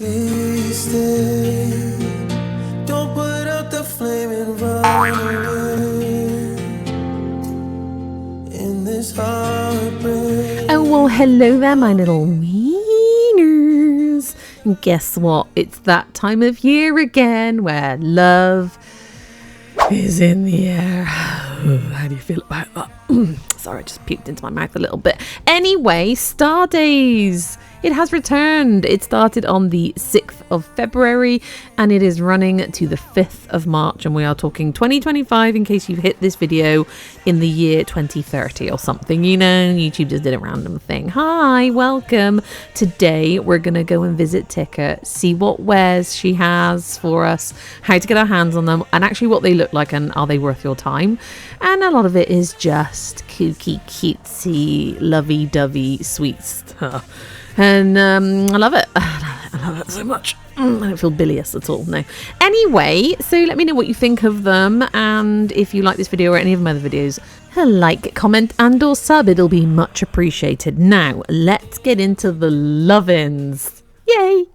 Please stay. Don't put out the flame and run away in this heartbreak. Oh, well, hello there, my little wieners. And guess what? It's that time of year again where love is in the air. How do you feel about that? Sorry, I just puked into my mouth a little bit. Anyway, Star Days. It has returned. It started on the 6th of February and it is running to the 5th of March. And we are talking 2025 in case you've hit this video in the year 2030 or something. You know, YouTube just did a random thing. Hi, welcome. Today we're going to go and visit Tika, see what wares she has for us, how to get our hands on them, and actually what they look like and are they worth your time. And a lot of it is just kooky, cutesy, lovey-dovey, sweet stuff. And I love it. I love it so much. I don't feel bilious at all, no. Anyway, so let me know what you think of them. And if you like this video or any of my other videos, a like, comment and or sub. It'll be much appreciated. Now, let's get into the love-ins. Yay!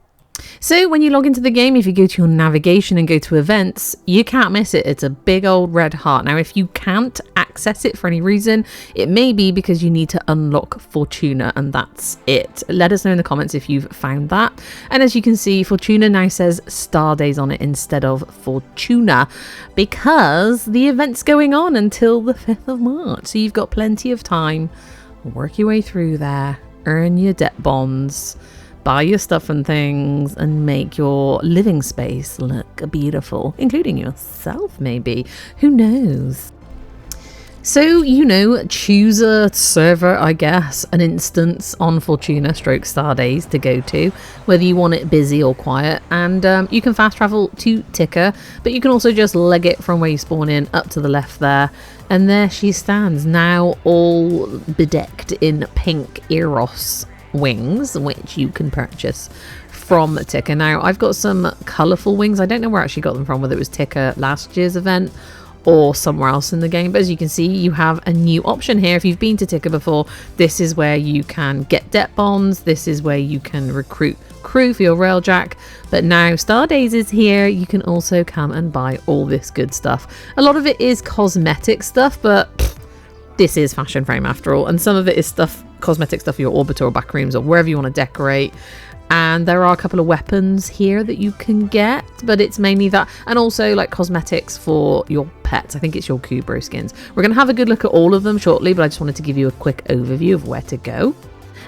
So when you log into the game, if you go to your navigation and go to events, you can't miss it. It's a big old red heart. Now, if you can't access it for any reason, it may be because you need to unlock Fortuna, and that's it. Let us know in the comments if you've found that. And as you can see, Fortuna now says Star Days on it instead of Fortuna because the event's going on until the 5th of March. So you've got plenty of time. Work your way through there, earn your debt bonds, buy your stuff and things, and make your living space look beautiful, including yourself maybe. Who knows? So, you know, choose a server, I guess, an instance on Fortuna / Star Days to go to, whether you want it busy or quiet. And you can fast travel to Tika, but you can also just leg it from where you spawn in up to the left there. And there she stands, now all bedecked in pink Eros wings, which you can purchase from Tika. Now, I've got some colourful wings. I don't know where I actually got them from, whether it was Tika last year's event or somewhere else in the game, but as you can see, you have a new option here. If you've been to Tika before, this is where you can get debt bonds, this is where you can recruit crew for your railjack, but now Star Days is here, you can also come and buy all this good stuff. A lot of it is cosmetic stuff, but this is Fashion Frame after all, and some of it is cosmetic stuff for your orbiter or back rooms or wherever you want to decorate. And there are a couple of weapons here that you can get, but it's mainly that, and also like cosmetics for your pets. I think it's your Kubro skins. We're going to have a good look at all of them shortly, but I just wanted to give you a quick overview of where to go.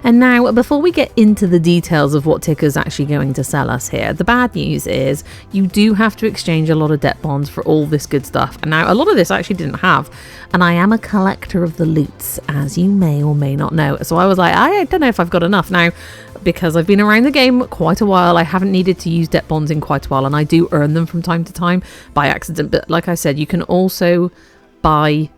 And now, before we get into the details of what Tika's actually going to sell us here, the bad news is you do have to exchange a lot of debt bonds for all this good stuff. And now, a lot of this I actually didn't have. And I am a collector of the loots, as you may or may not know. So I was like, I don't know if I've got enough. Now, because I've been around the game quite a while, I haven't needed to use debt bonds in quite a while. And I do earn them from time to time by accident. But like I said, you can also buy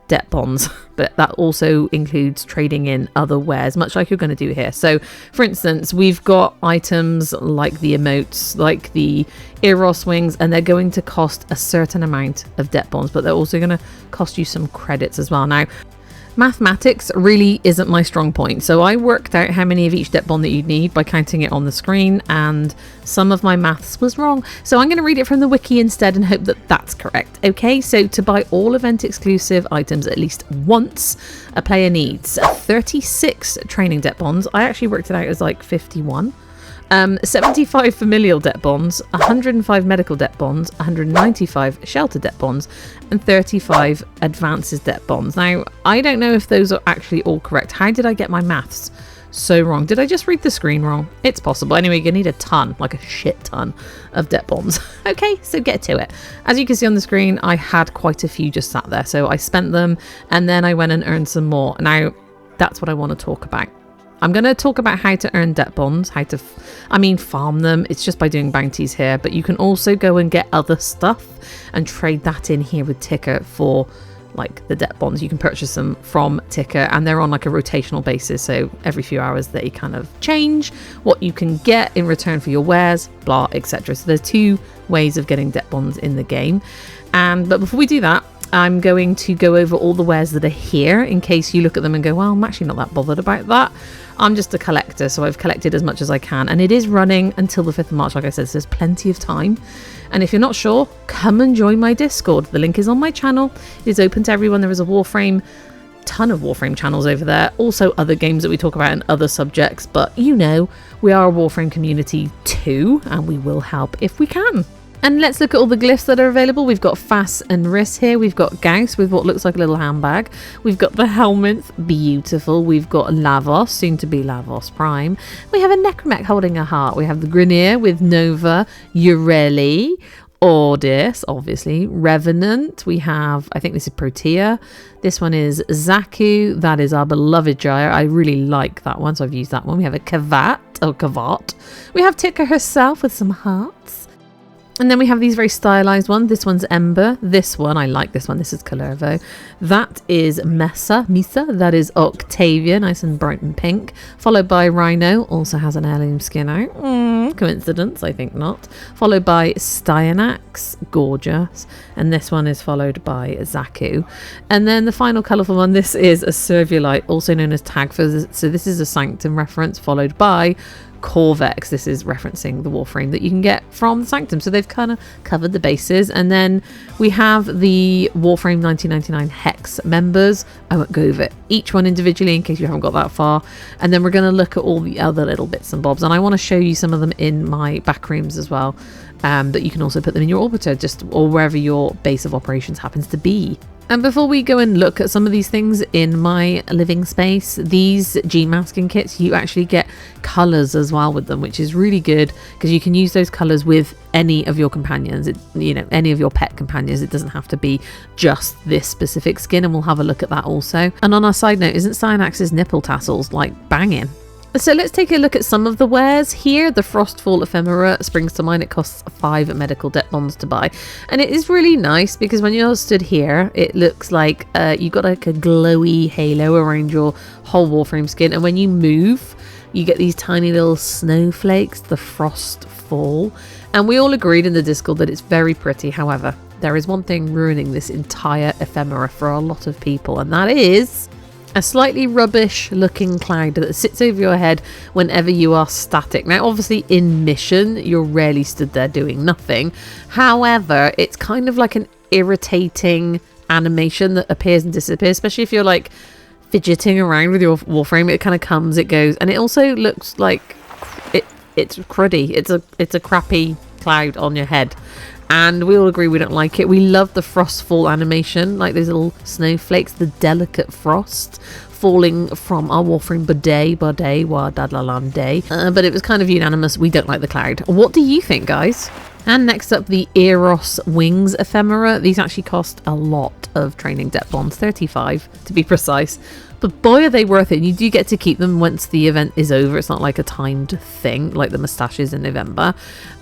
debt bonds, but that also includes trading in other wares, much like you're going to do here. So for instance, we've got items like the emotes, like the Eros wings, and they're going to cost a certain amount of debt bonds, but they're also going to cost you some credits as well. Now, mathematics really isn't my strong point, so I worked out how many of each debt bond that you'd need by counting it on the screen, and some of my maths was wrong, so I'm going to read it from the wiki instead and hope that that's correct. Okay, so to buy all event exclusive items at least once, a player needs 36 training debt bonds. I actually worked it out as like 51. 75 familial debt bonds, 105 medical debt bonds, 195 shelter debt bonds, and 35 advances debt bonds. Now, I don't know if those are actually all correct. How did I get my maths so wrong? Did I just read the screen wrong? It's possible. Anyway, you're going to need a ton, like a shit ton of debt bonds. Okay, so get to it. As you can see on the screen, I had quite a few just sat there. So I spent them and then I went and earned some more. Now, that's what I want to talk about. I'm going to talk about how to earn debt bonds, how to, farm them. It's just by doing bounties here, but you can also go and get other stuff and trade that in here with Tika for like the debt bonds. You can purchase them from Tika and they're on like a rotational basis. So every few hours they kind of change what you can get in return for your wares, blah, etc. So there's two ways of getting debt bonds in the game. But before we do that, I'm going to go over all the wares that are here in case you look at them and go, well, I'm actually not that bothered about that. I'm just a collector, so I've collected as much as I can, and it is running until the 5th of March, like I said, so there's plenty of time. And if you're not sure, come and join my Discord. The link is on my channel. It is open to everyone. There is a Warframe, ton of Warframe channels over there, also other games that we talk about and other subjects, but you know, we are a Warframe community too, and we will help if we can. And let's look at all the glyphs that are available. We've got Fass and Riss here. We've got Gauss with what looks like a little handbag. We've got the helmets, beautiful. We've got Lavos, soon to be Lavos Prime. We have a Necramech holding a heart. We have the Grineer with Nova, Ureli, Ordis, obviously, Revenant. We have, I think this is Protea. This one is Zaku. That is our beloved Gyre. I really like that one, so I've used that one. We have a Kavat. We have Tika herself with some hearts. And then we have these very stylized ones. This one's Ember. This one, I like this one. This is Calervo. That is Misa. That is Octavia, nice and bright and pink. Followed by Rhino, also has an heirloom skin out. Coincidence? I think not. Followed by Styanax, gorgeous. And this one is followed by Zaku. And then the final colourful one, this is a Serviolite, also known as Tagfur. So this is a Sanctum reference, followed by Corvex. This is referencing the Warframe that you can get from the Sanctum, so they've kind of covered the bases. And then we have the Warframe 1999 Hex members. I won't go over each one individually in case you haven't got that far, and then we're going to look at all the other little bits and bobs, and I want to show you some of them in my back rooms as well, but you can also put them in your orbiter, or wherever your base of operations happens to be. And before we go and look at some of these things in my living space, these G-masking kits, you actually get colours as well with them, which is really good because you can use those colours with any of your companions, any of your pet companions. It doesn't have to be just this specific skin, and we'll have a look at that also. And on our side note, isn't Cyanax's nipple tassels like banging? So let's take a look at some of the wares here. The Frostfall Ephemera springs to mind. It costs 5 medical debt bonds to buy, and it is really nice because when you're stood here, it looks like you've got like a glowy halo around your whole Warframe skin, and when you move, you get these tiny little snowflakes, the Frostfall. And we all agreed in the Discord that it's very pretty. However, there is one thing ruining this entire ephemera for a lot of people, and that is a slightly rubbish looking cloud that sits over your head whenever you are static. Now obviously in mission you're rarely stood there doing nothing, however it's kind of like an irritating animation that appears and disappears, especially if you're like fidgeting around with your Warframe. It kind of comes, it goes, and it also looks like it's cruddy. It's a crappy cloud on your head, and we all agree we don't like it. We love the Frostfall animation, like those little snowflakes, the delicate frost falling from our Warframe Bade, but it was kind of unanimous, we don't like the cloud. What do you think, guys? And next up, the Eros Wings Ephemera. These actually cost a lot of training debt bonds, 35 to be precise. But boy, are they worth it. And you do get to keep them once the event is over. It's not like a timed thing like the moustaches in November.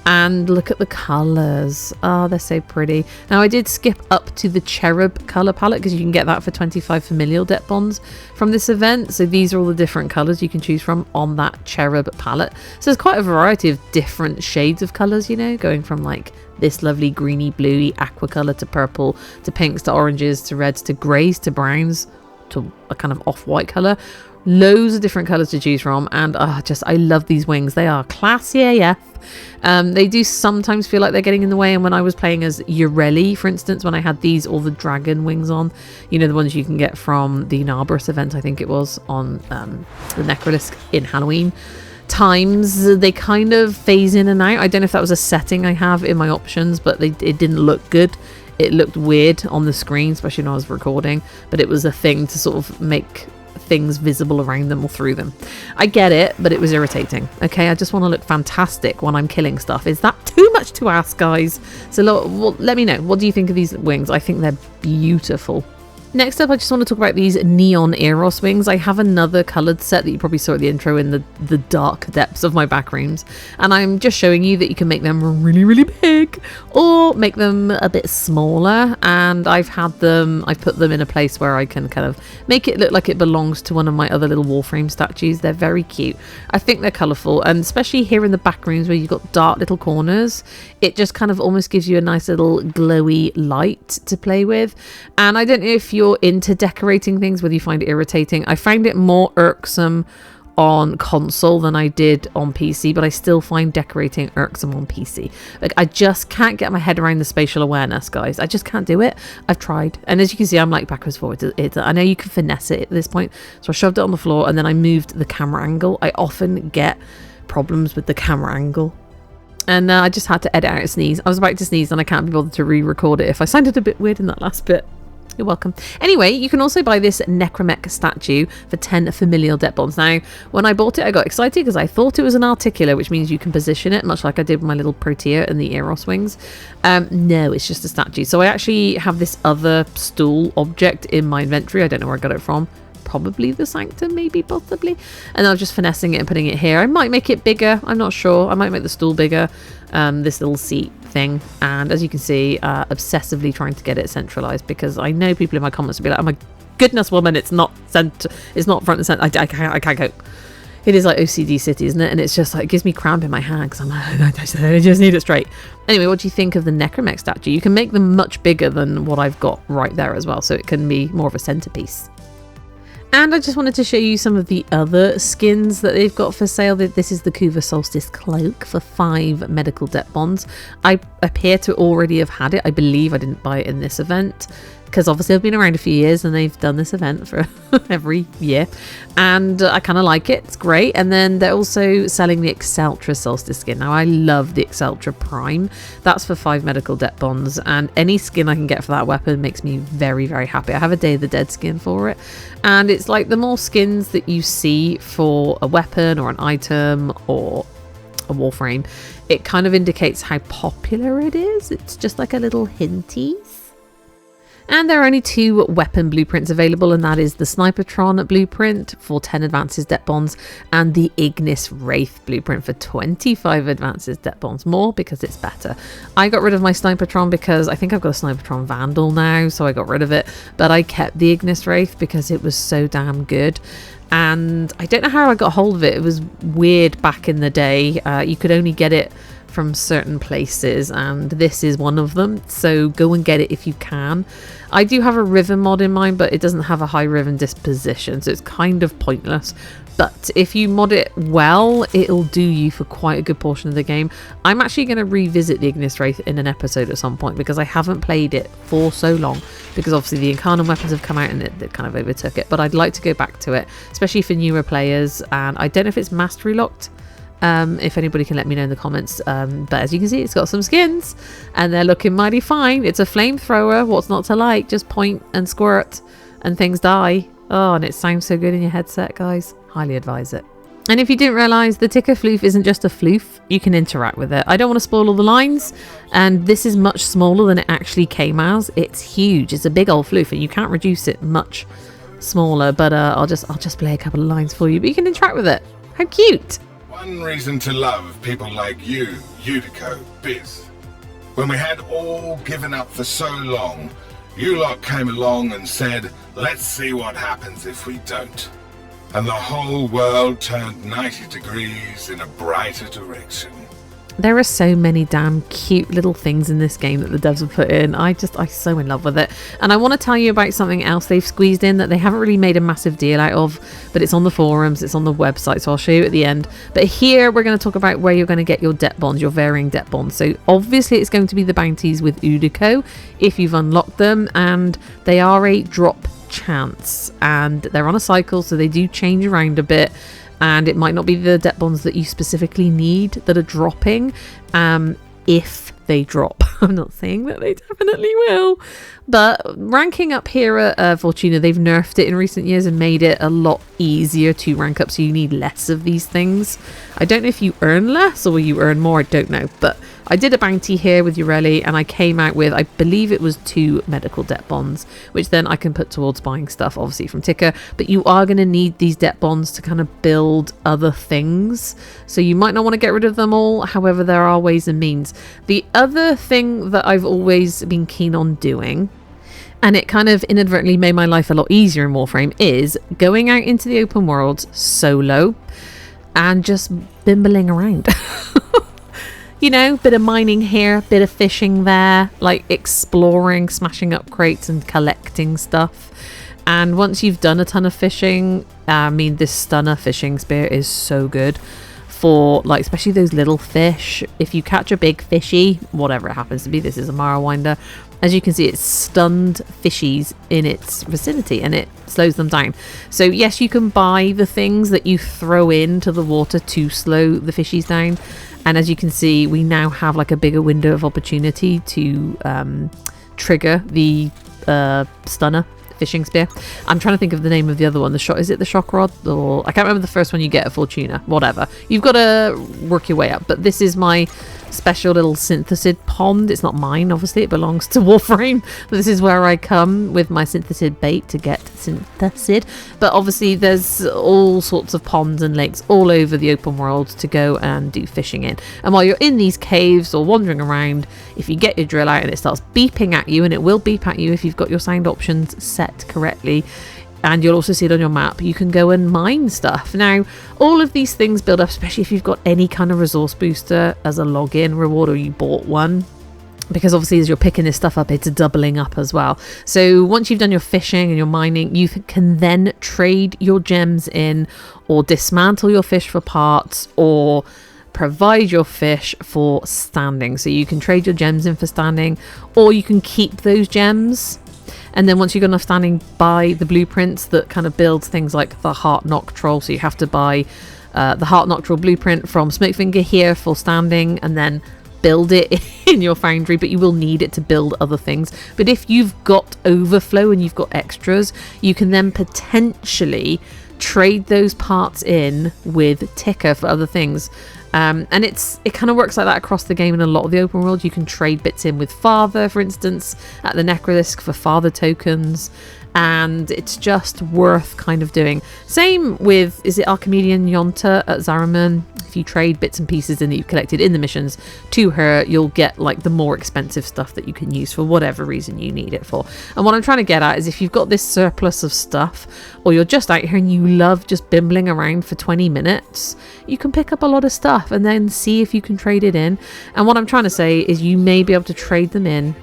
And look at the colours. Oh, they're so pretty. Now, I did skip up to the Cherub colour palette because you can get that for 25 familial debt bonds from this event. So these are all the different colours you can choose from on that Cherub palette. So there's quite a variety of different shades of colours, going from like this lovely greeny, bluey aqua colour to purple to pinks to oranges to reds to greys to browns to a kind of off-white colour. Loads of different colours to choose from, and I love these wings. They are classy AF. They do sometimes feel like they're getting in the way, and when I was playing as Ureli, for instance, when I had these all the dragon wings on, the ones you can get from the Narberus event, I think it was, on the Necrolisk in Halloween times, they kind of phase in and out. I don't know if that was a setting I have in my options, but it didn't look good. It looked weird on the screen, especially when I was recording, but it was a thing to sort of make things visible around them or through them. I get it, but it was irritating. Okay, I just want to look fantastic when I'm killing stuff. Is that too much to ask, guys? So let me know. What do you think of these wings? I think they're beautiful. Next up, I just want to talk about these neon Eros wings. I have another coloured set that you probably saw at the intro in the dark depths of my back rooms. And I'm just showing you that you can make them really, really big or make them a bit smaller. And I've put them in a place where I can kind of make it look like it belongs to one of my other little Warframe statues. They're very cute. I think they're colourful. And especially here in the back rooms where you've got dark little corners, it just kind of almost gives you a nice little glowy light to play with. And I don't know if you're into decorating things, whether you find it irritating. I find it more irksome on console than I did on PC, but I still find decorating irksome on PC. Like, I just can't get my head around the spatial awareness, guys. I just can't do it. I've tried, and as you can see, I'm like backwards forwards. I know you can finesse it at this point, so I shoved it on the floor and then I moved the camera angle. I often get problems with the camera angle, and I just had to edit out a sneeze. I was about to sneeze and I can't be bothered to re-record it if I sounded a bit weird in that last bit. You're welcome. Anyway, you can also buy this Necramech statue for 10 familial debt bonds. Now, when I bought it, I got excited because I thought it was an articular, which means you can position it, much like I did with my little Protea and the Eros wings. No, it's just a statue. So I actually have this other stool object in my inventory. I don't know where I got it from. Probably the Sanctum, maybe, possibly. And I was just finessing it and putting it here. I might make it bigger. I'm not sure. I might make the stool bigger. This little seat thing. And as you can see, obsessively trying to get it centralized, because I know people in my comments will be like, oh my goodness, woman, it's not it's not front and center. I can't cope. It is like OCD city, isn't it? And it's just like, it gives me cramp in my hand because I'm like, I just need it straight. Anyway, what do you think of the Necramech statue? You can make them much bigger than what I've got right there as well, so it can be more of a centerpiece. And I just wanted to show you some of the other skins that they've got for sale. This is the Kuva Solstice Cloak for 5 medical debt bonds. I appear to already have had it. I believe I didn't buy it in this event, because obviously I've been around a few years and they've done this event for every year, and I kind of like it. It's great. And then they're also selling the Exceltra Solstice skin. Now, I love the Exceltra Prime. That's for 5 medical debt bonds, and any skin I can get for that weapon makes me very, very happy. I have a Day of the Dead skin for it, and it's like the more skins that you see for a weapon or an item or a Warframe, it kind of indicates how popular it is. It's just like a little hinties. And there are only 2 weapon blueprints available, and that is the Snipertron blueprint for 10 advances debt bonds and the Ignis Wraith blueprint for 25 advances debt bonds. More because it's better. I got rid of my Snipertron because I think I've got a Snipertron Vandal now, so I got rid of it. But I kept the Ignis Wraith because it was so damn good. And I don't know how I got hold of it. It was weird back in the day. You could only get it from certain places, and this is one of them, so go and get it if you can. I do have a Riven mod in mind, but it doesn't have a high Riven disposition, so it's kind of pointless. But if you mod it well, it'll do you for quite a good portion of the game. I'm actually going to revisit the Ignis Wraith in an episode at some point, because I haven't played it for so long, because obviously the Incarnate weapons have come out and it kind of overtook it. But I'd like to go back to it, especially for newer players, and I don't know if it's mastery locked. If anybody can let me know in the comments, but as you can see, it's got some skins and they're looking mighty fine. It's a flamethrower. What's not to like? Just point and squirt and things die. Oh, and it sounds so good in your headset, guys. Highly advise it. And if you didn't realise, the ticker Floof isn't just a floof, you can interact with it. I don't want to spoil all the lines, and this is much smaller than it actually came as. It's huge. It's a big old floof, and you can't reduce it much smaller, but I'll just play a couple of lines for you, but you can interact with it. How cute. One reason to love people like you, Udico, Biz. When we had all given up for so long, you lot came along and said, let's see what happens if we don't. And the whole world turned 90 degrees in a brighter direction. There are so many damn cute little things in this game that the devs have put in. I'm so in love with it. And I want to tell you about something else they've squeezed in that they haven't really made a massive deal out of, but it's on the forums, it's on the website, so I'll show you at the end. But here we're going to talk about where you're going to get your debt bonds, your varying debt bonds. So obviously it's going to be the bounties with Udico if you've unlocked them, and they are a drop chance, and they're on a cycle, so they do change around a bit. And it might not be the debt bonds that you specifically need that are dropping, if they drop. I'm not saying that they definitely will, but ranking up here at Fortuna, they've nerfed it in recent years and made it a lot easier to rank up, so you need less of these things. I don't know if you earn less or you earn more, I don't know, but I did a bounty here with Ureli and I came out with, I believe it was 2 medical debt bonds, which then I can put towards buying stuff, obviously from Ticker, but you are going to need these debt bonds to kind of build other things, so you might not want to get rid of them all. However, there are ways and means. The other thing that I've always been keen on doing, and it kind of inadvertently made my life a lot easier in Warframe, is going out into the open world solo and just bimbling around. You know, bit of mining here, bit of fishing there, like exploring, smashing up crates and collecting stuff. And once you've done a ton of fishing, I mean, this stunner fishing spear is so good for, like, especially those little fish. If you catch a big fishy, whatever it happens to be, this is a Mara Winder. As you can see, it's stunned fishies in its vicinity and it slows them down. So yes, you can buy the things that you throw into the water to slow the fishies down. And as you can see, we now have like a bigger window of opportunity to trigger the stunner fishing spear. I'm trying to think of the name of the other one. Is it the shock rod? Or I can't remember the first one you get at Fortuna. Whatever. You've got to work your way up. But this is my special little synthesid pond. It's not mine, obviously. It belongs to Warframe. But this is where I come with my synthesid bait to get synthesid. But obviously there's all sorts of ponds and lakes all over the open world to go and do fishing in. And while you're in these caves or wandering around, if you get your drill out and it starts beeping at you, and it will beep at you if you've got your sound options set correctly, and you'll also see it on your map, you can go and mine stuff. Now, all of these things build up, especially if you've got any kind of resource booster as a login reward or you bought one, because obviously as you're picking this stuff up, it's doubling up as well. So once you've done your fishing and your mining, you can then trade your gems in, or dismantle your fish for parts, or provide your fish for standing. So you can trade your gems in for standing, or you can keep those gems. And then once you've got enough standing, buy the blueprints that kind of build things like the Heart Knock Troll. So you have to buy the Heart Knock Troll blueprint from Smokefinger here for standing, and then build it in your foundry, but you will need it to build other things. But if you've got overflow and you've got extras, you can then potentially trade those parts in with Ticker for other things. And it kind of works like that across the game in a lot of the open world. You can trade bits in with Father, for instance, at the Necrolisk for Father tokens, and it's just worth kind of doing. Same with, is it Archimedean Yonta at Zariman? If you trade bits and pieces in that you've collected in the missions to her, you'll get like the more expensive stuff that you can use for whatever reason you need it for. And what I'm trying to get at is, if you've got this surplus of stuff, or you're just out here and you love just bimbling around for 20 minutes, you can pick up a lot of stuff and then see if you can trade it in. And what I'm trying to say is, you may be able to trade them in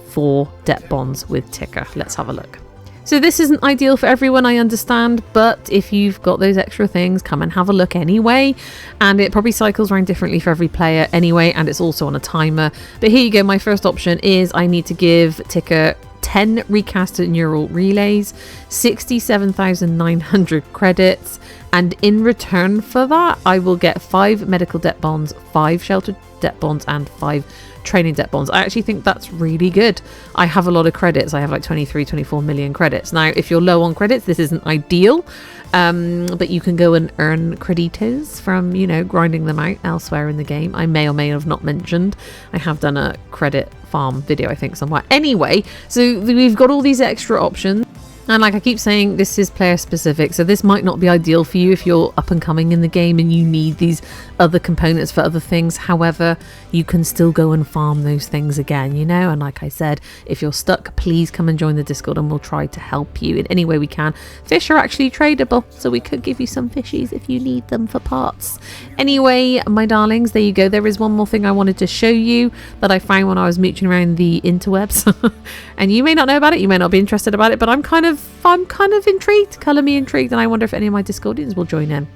for debt bonds with Ticker. Let's have a look. So this isn't ideal for everyone, I understand, but if you've got those extra things, come and have a look anyway. And it probably cycles around differently for every player anyway, and it's also on a timer. But here you go. My first option is I need to give Ticker 10 recasted neural relays, 67,900 credits, and in return for that, I will get 5 medical debt bonds, 5 sheltered debt bonds, and 5 training debt bonds. I actually think that's really good. I have a lot of credits. I have like 24 million credits. Now, if you're low on credits, this isn't ideal, but you can go and earn creditos from, you know, grinding them out elsewhere in the game. I may or may have not mentioned, I have done a credit farm video, I think, somewhere. Anyway, so we've got all these extra options. And like I keep saying, this is player specific, so this might not be ideal for you if you're up and coming in the game and you need these other components for other things. However, you can still go and farm those things again, you know. And like I said, if you're stuck, please come and join the Discord and we'll try to help you in any way we can. Fish are actually tradable, so we could give you some fishies if you need them for parts. Anyway, my darlings, there you go. There is one more thing I wanted to show you that I found when I was mooching around the interwebs. And you may not know about it, you may not be interested about it, but I'm kind of intrigued, colour me intrigued, and I wonder if any of my Discordians will join in.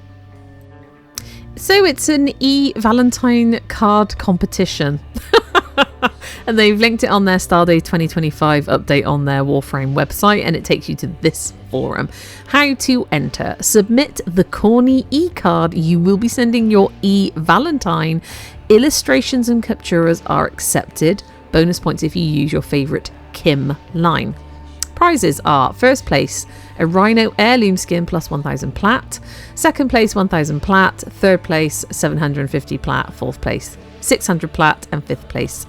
So it's an Valentine card competition. And they've linked it on their Starday 2025 update on their Warframe website, and it takes you to this forum. How to enter. Submit the corny e-card. You will be sending your e-Valentine. Illustrations and capturas are accepted. Bonus points if you use your favourite Kim line. Prizes are: first place, a Rhino heirloom skin plus 1000 plat, second place 1000 plat, third place 750 plat, fourth place 600 plat, and fifth place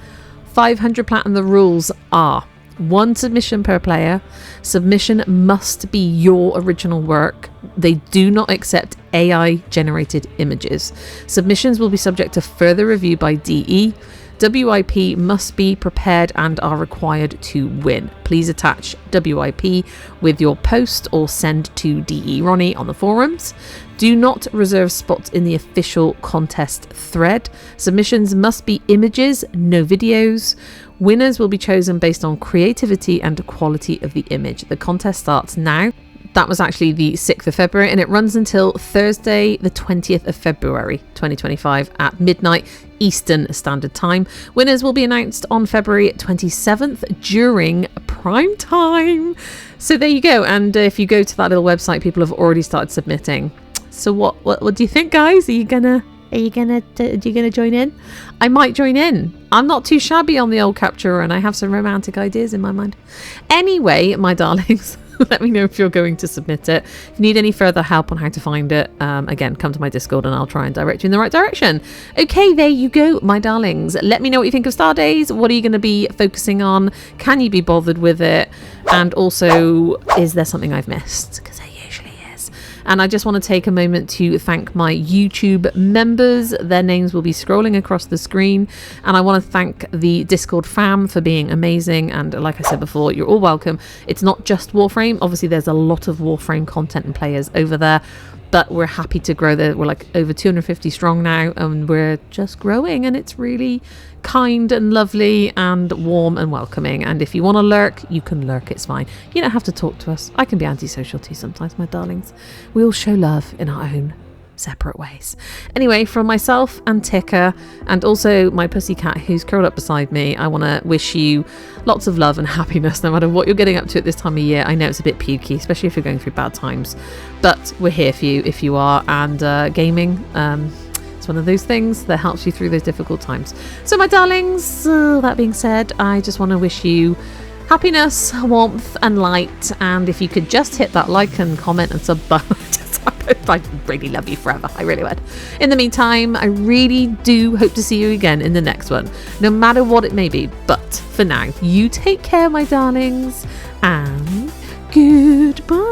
500 plat. And the rules are: 1 submission per player. Submission must be your original work. They do not accept AI generated images. Submissions will be subject to further review by DE. WIP must be prepared and are required to win. Please attach WIP with your post or send to DE Ronnie on the forums. Do not reserve spots in the official contest thread. Submissions must be images, no videos. Winners will be chosen based on creativity and quality of the image. The contest starts now. That was actually the 6th of February, and it runs until Thursday, the 20th of February, 2025 at midnight Eastern Standard Time. Winners will be announced on February 27th during prime time. So there you go. And if you go to that little website, people have already started submitting. So what do you think, guys? Are you gonna join in? I might join in. I'm not too shabby on the old capture, and I have some romantic ideas in my mind. Anyway, my darlings, let me know if you're going to submit it. If you need any further help on how to find it, again, come to my Discord and I'll try and direct you in the right direction. Okay, there you go, my darlings. Let me know what you think of Stardays. What are you going to be focusing on? Can you be bothered with it? And also, is there something I've missed? Because there usually is. And I just want to take a moment to thank my YouTube members. Their names will be scrolling across the screen. And I want to thank the Discord fam for being amazing. And like I said before, you're all welcome. It's not just Warframe. Obviously, there's a lot of Warframe content and players over there. But we're happy to grow there. We're like over 250 strong now, and we're just growing, and it's really kind and lovely and warm and welcoming. And if you want to lurk, you can lurk. It's fine. You don't have to talk to us. I can be antisocial too sometimes, my darlings. We all show love in our own separate ways. Anyway, from myself and Tika, and also my pussycat who's curled up beside me, I want to wish you lots of love and happiness no matter what you're getting up to at this time of year. I know it's a bit pukey, especially if you're going through bad times, but we're here for you if you are. And gaming, it's one of those things that helps you through those difficult times. So my darlings, that being said, I just want to wish you happiness, warmth and light. And if you could just hit that like and comment and sub button, I'd really love you forever. I really would. In the meantime, I really do hope to see you again in the next one, no matter what it may be. But for now, you take care, my darlings, and goodbye.